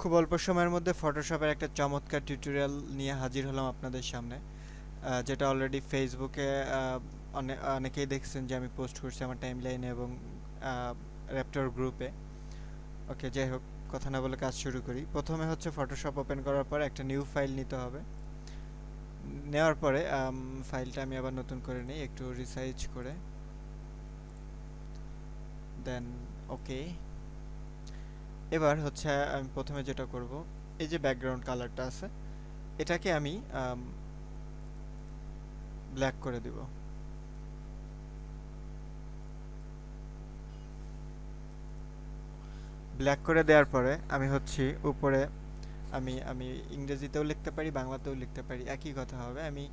খুব অল্প সময়ের মধ্যে ফটোশপের একটা চমৎকার টিউটোরিয়াল নিয়ে হাজির হলাম আপনাদের সামনে, যেটা অলরেডি ফেসবুকে অনেকেই দেখছেন যে আমি পোস্ট করছি আমার টাইমলাইনে এবং র্যাপটর গ্রুপে। ওকে, যাই হোক, কথা না বলে কাজ শুরু করি। প্রথমে হচ্ছে ফটোশপ ওপেন করার পর একটা নিউ ফাইল নিতে হবে। নেওয়ার পরে ফাইলটা আমি আবার নতুন করে নিই একটু রিসাইজ করে, দেন ওকে। এবার হচ্ছে আমি প্রথমে যেটা করব, এই যে ব্যাকগ্রাউন্ড কালারটা আছে এটাকে আমি ব্ল্যাক করে দিব। ব্ল্যাক করে দেওয়ার পরে আমি হচ্ছে উপরে আমি আমি ইংরেজিতেও লিখতে পারি, বাংলাতেও লিখতে পারি, একই কথা হবে। আমি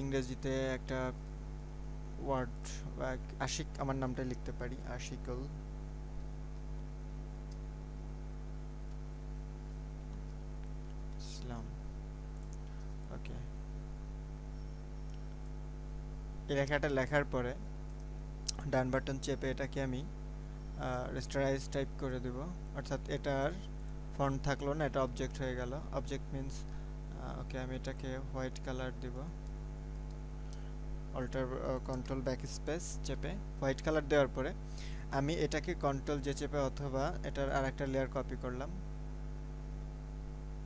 ইংরেজিতে একটা ওয়ার্ড বা আশিক আমার নামটা লিখতে পারি, আশিকুল ইসলাম। ওকে, এই লেখাটা লেখার পরে ডান বাটন চেপে এটাকে আমি রেস্টারাইজ টাইপ করে দেব, অর্থাৎ এটার ফন্ট থাকলো না, এটা অবজেক্ট হয়ে গেল। অবজেক্ট মিন্স ওকে, আমি এটাকে হোয়াইট কালার দিব। অল্টার কন্ট্রোল ব্যাক স্পেস চেপে হোয়াইট কালার দেওয়ার পরে আমি এটাকে কন্ট্রোল যে চেপে অথবা এটার আর একটা লেয়ার কপি করলাম।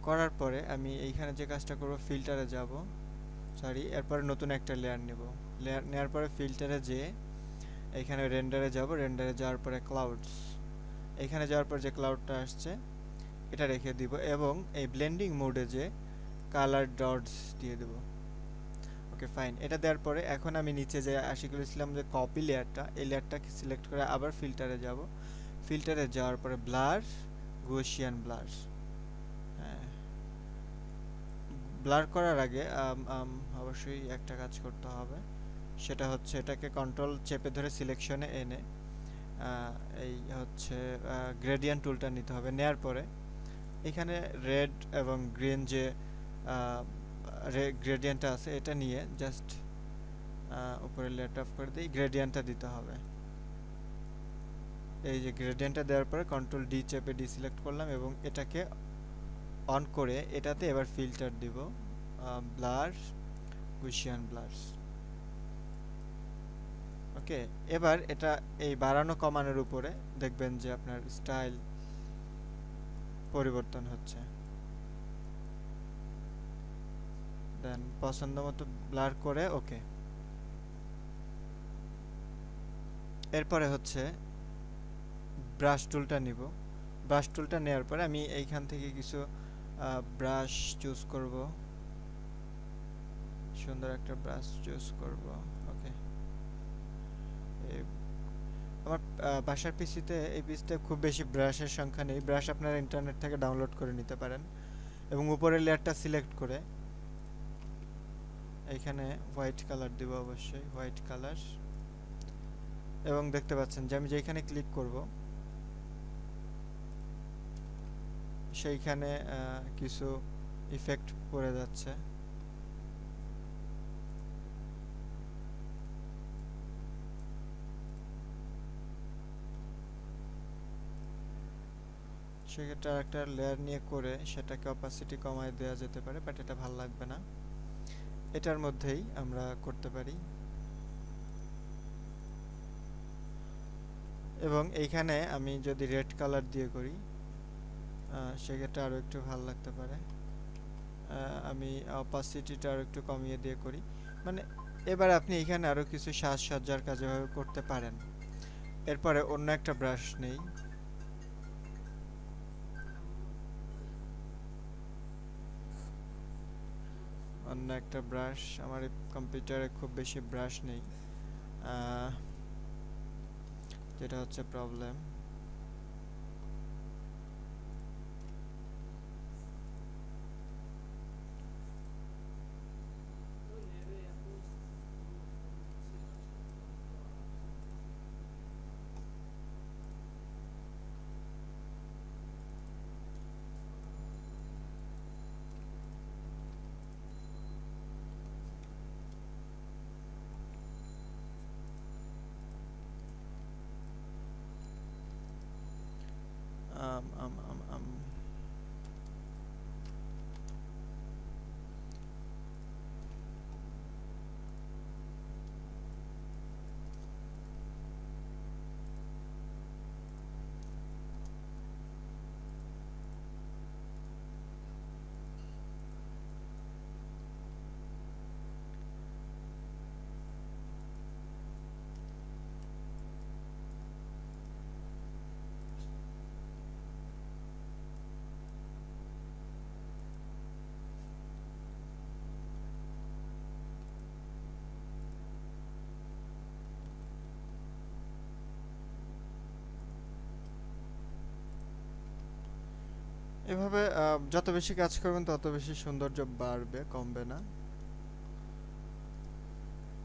করার পরে আমি এইখানে যে কাজটা করব, ফিল্টারে যাব, সরি, এরপরে নতুন একটা লেয়ার নেব। লেয়ার নেওয়ার পরে ফিল্টারে যেয়ে এইখানে রেন্ডারে যাব, রেন্ডারে যাওয়ার পরে ক্লাউডস, এইখানে যাওয়ার পর যে ক্লাউডটা আসছে এটা রেখে দিব এবং এই ব্লেন্ডিং মোডে যে কালার ডটস দিয়ে দেব। ওকে ফাইন, এটা দেওয়ার পরে এখন আমি নিচে যে আশিকুল ইসলাম যে কপি লেয়ারটা, এই লেয়ারটাকে সিলেক্ট করে আবার ফিল্টারে যাব। ফিল্টারে যাওয়ার পরে ব্লার, গৌসিয়ান ব্লার। হ্যাঁ, ব্লার করার আগে অবশ্যই একটা কাজ করতে হবে, সেটা হচ্ছে এটাকে কন্ট্রোল চেপে ধরে সিলেকশনে এনে এই হচ্ছে গ্রেডিয়েন্ট টুলটা নিতে হবে। নেয়ার পরে এখানে রেড এবং গ্রিন যে গ্রেডিয়েন্টটা আছে এটা নিয়ে জাস্ট উপরে লেট অফ করে দিয়ে গ্রেডিয়েন্টটা দিতে হবে। এই যে গ্রেডিয়েন্টটা দেওয়ার পরে কন্ট্রোল ডি চেপে ডিসিলেক্ট করলাম এবং এটাকে অন করে এটাতে এবার ফিল্টার দিব, ব্লার, গুশিয়ান ব্লার। ওকে, এবার এটা এই বাড়ানো কমানোর উপরে দেখবেন যে আপনার স্টাইল পরিবর্তন হচ্ছে। দেন পছন্দ মতো ব্লার করে ওকে। এরপরে হচ্ছে ব্রাশ টুলটা নিব। ব্রাশ টুলটা নেওয়ার পরে আমি এইখান থেকে কিছু ব্রাশ চুজ করব, সুন্দর একটা ব্রাশ চুজ করব। ওকে, আমার বাসার পিসিতে এই পিসিতে খুব বেশি ব্রাশের সংখ্যা নেই, ব্রাশ আপনারা ইন্টারনেট থেকে ডাউনলোড করে নিতে পারেন এবং উপরের লেয়ারটা সিলেক্ট করে এইখানে হোয়াইট কালার দিব, অবশ্যই হোয়াইট কালার। এবং দেখতে পাচ্ছেন যে আমি যেখানে ক্লিক করব সেইখানে কিছু ইফেক্ট পড়ে যাচ্ছে। সেক্ষেত্রে একটা লেয়ার নিয়ে করে সেটাকে অপাসিটি কমায় দেওয়া যেতে পারে, বাট এটা ভালো লাগবে না। এটার মধ্যেই আমরা করতে পারি এবং এইখানে আমি যদি রেড কালার দিয়ে করি সেক্ষেত্রে আরও একটু ভালো লাগতে পারে। আমি অপাসিটিটা আরও একটু কমিয়ে দিয়ে করি, মানে এবার আপনি এখানে আরও কিছু সাজসজ্জার কাজ এভাবে করতে পারেন। এরপরে অন্য একটা ব্রাশ নেই, অন্য একটা ব্রাশ, আমার কম্পিউটারে খুব বেশি ব্রাশ নেই, যেটা হচ্ছে প্রবলেম। এভাবে যত বেশি কাজ করবেন তত বেশি সৌন্দর্য বাড়বে, কমবে না।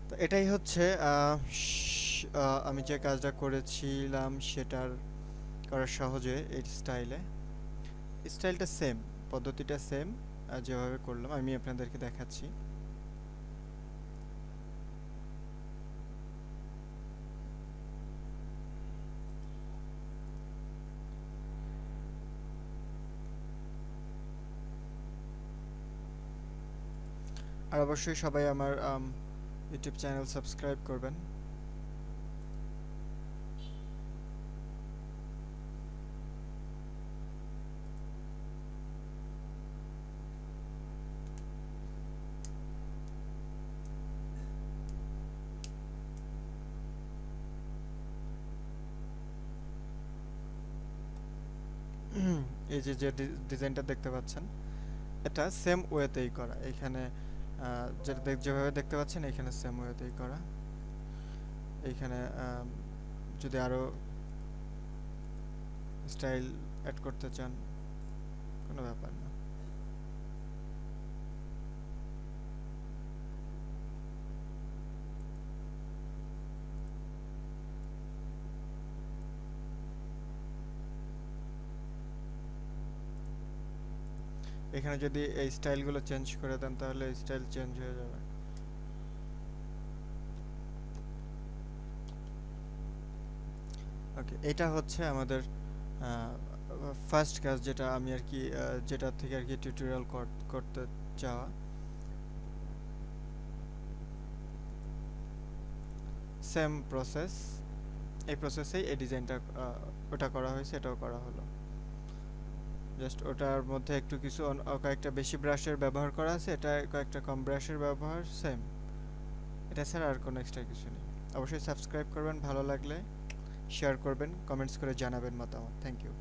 তো এটাই হচ্ছে আমি যে কাজটা করেছিলাম সেটার করার সহজে এই স্টাইলটা সেম, পদ্ধতিটা সেম, যেভাবে করলাম আমি আপনাদেরকে দেখাচ্ছি। আর অবশ্যই সবাই আমার ইউটিউব চ্যানেল সাবস্ক্রাইব করবেন। এই যে যে ডিজাইনটা দেখতে পাচ্ছেন এটা সেম ওয়েতেই করা। এইখানে যেভাবে দেখতে পাচ্ছেন এখানে সেম ওয়েতেই করা। এইখানে যদি আরো স্টাইল অ্যাড করতে চান কোনো ব্যাপার না। এখানে যদি এই স্টাইলগুলো চেঞ্জ করে দেন তাহলে স্টাইল চেঞ্জ হয়ে যাবে। ওকে, এটা হচ্ছে আমাদের ফার্স্ট কাজ, যেটা আমি আর কি যেটা থেকে আর কি টিউটোরিয়াল করতে চাওয়া। সেম প্রসেস, এই প্রসেসেই এই ডিজাইনটা ওটা করা হয়েছে, এটাও করা হলো। জাস্ট ওটার মধ্যে একটু কিছু কয়েকটা বেশি ব্রাশের ব্যবহার করা আছে, এটা কয়েকটা কম ব্রাশের ব্যবহার, সেম। এটা ছাড়া আর কোনো এক্সট্রা কিছু নেই। অবশ্যই সাবস্ক্রাইব করবেন, ভালো লাগলে শেয়ার করবেন, কমেন্টস করে জানাবেন মতামত। Thank you.